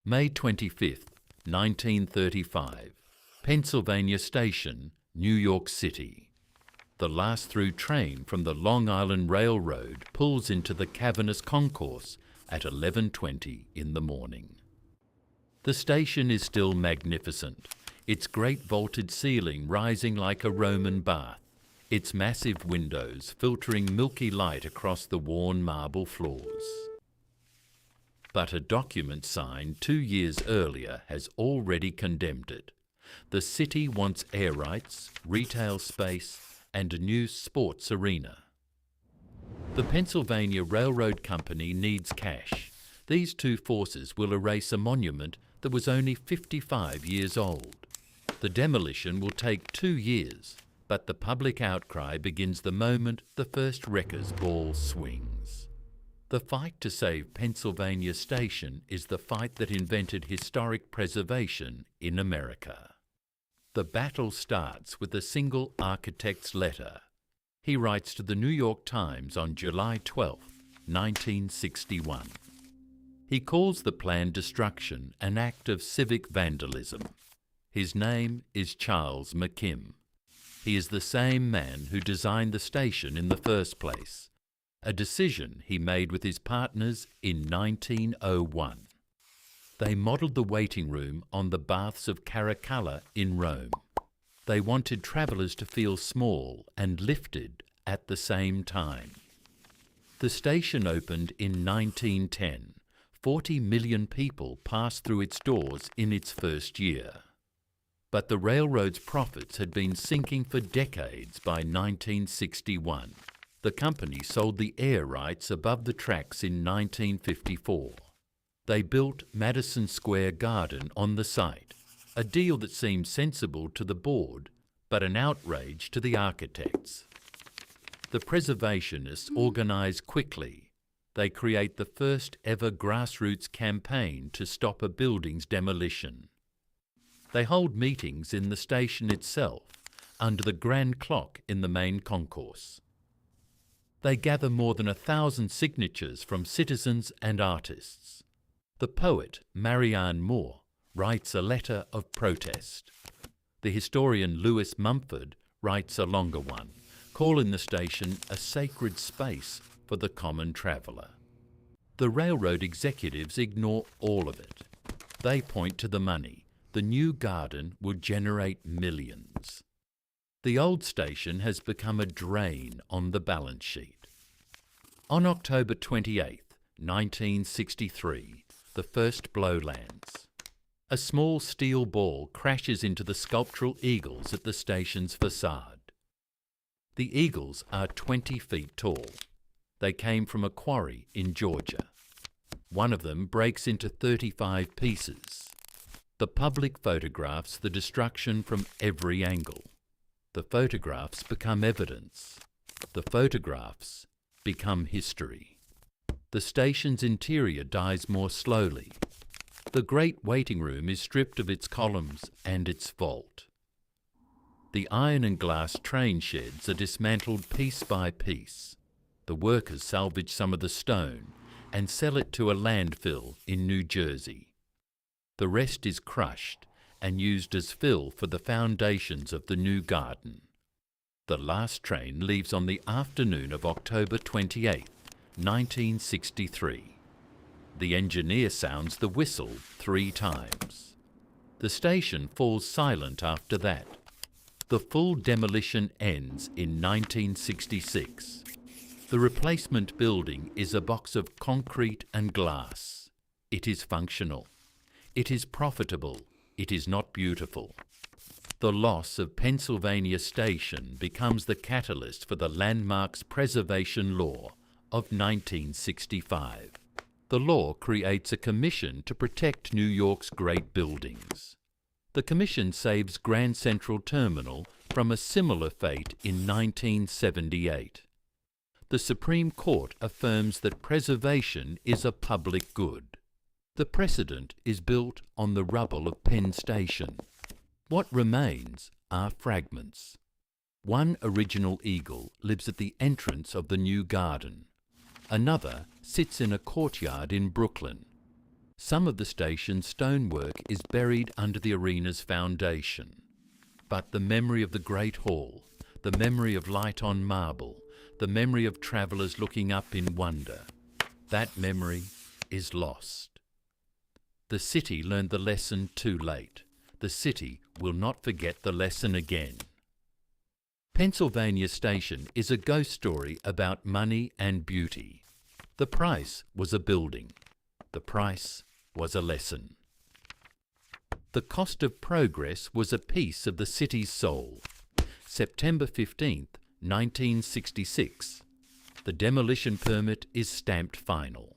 May 25th, 1935. Pennsylvania Station, New York City. The last through train from the Long Island Railroad pulls into the cavernous concourse at 11:20 in the morning. The station is still magnificent, its great vaulted ceiling rising like a Roman bath, its massive windows filtering milky light across the worn marble floors. But a document signed 2 years earlier has already condemned it. The city wants air rights, retail space, and a new sports arena. The Pennsylvania Railroad Company needs cash. These two forces will erase a monument that was only 55 years old. The demolition will take 2 years, but the public outcry begins the moment the first wrecker's ball swings. The fight to save Pennsylvania Station is the fight that invented historic preservation in America. The battle starts with a single architect's letter. He writes to the New York Times on July 12, 1961. He calls the planned destruction an act of civic vandalism. His name is Charles McKim. He is the same man who designed the station in the first place, a decision he made with his partners in 1901. They modelled the waiting room on the baths of Caracalla in Rome. They wanted travellers to feel small and lifted at the same time. The station opened in 1910. 40 million people passed through its doors in its first year. But the railroad's profits had been sinking for decades by 1961. The company sold the air rights above the tracks in 1954. They built Madison Square Garden on the site, a deal that seemed sensible to the board, but an outrage to the architects. The Preservationists organise quickly. They create the first ever grassroots campaign to stop a building's demolition. They hold meetings in the station itself, under the grand clock in the main concourse. They gather more than 1,000 signatures from citizens and artists. The poet Marianne Moore writes a letter of protest. The historian Lewis Mumford writes a longer one, calling the station a sacred space for the common traveller. The railroad executives ignore all of it. They point to the money. The new garden will generate millions. The old station has become a drain on the balance sheet. On October 28, 1963, the first blow lands. A small steel ball crashes into the sculptural eagles at the station's facade. The eagles are 20 feet tall. They came from a quarry in Georgia. One of them breaks into 35 pieces. The public photographs the destruction from every angle. The photographs become evidence. The photographs become history. The station's interior dies more slowly. The great waiting room is stripped of its columns and its vault. The iron and glass train sheds are dismantled piece by piece. The workers salvage some of the stone and sell it to a landfill in New Jersey. The rest is crushed and used as fill for the foundations of the new garden. The last train leaves on the afternoon of October 28, 1963. The engineer sounds the whistle 3 times. The station falls silent after that. The full demolition ends in 1966. The replacement building is a box of concrete and glass. It is functional. It is profitable. It is not beautiful. The loss of Pennsylvania Station becomes the catalyst for the Landmarks Preservation Law of 1965. The law creates a commission to protect New York's great buildings. The commission saves Grand Central Terminal from a similar fate in 1978. The Supreme Court affirms that preservation is a public good. The precedent is built on the rubble of Penn Station. What remains are fragments. One original eagle lives at the entrance of the new garden. Another sits in a courtyard in Brooklyn. Some of the station's stonework is buried under the arena's foundation. But the memory of the Great Hall, the memory of light on marble, the memory of travellers looking up in wonder, that memory is lost. The city learned the lesson too late. The city will not forget the lesson again. Pennsylvania Station is a ghost story about money and beauty. The price was a building. The price was a lesson. The cost of progress was a piece of the city's soul. September 15th, 1966. The demolition permit is stamped final.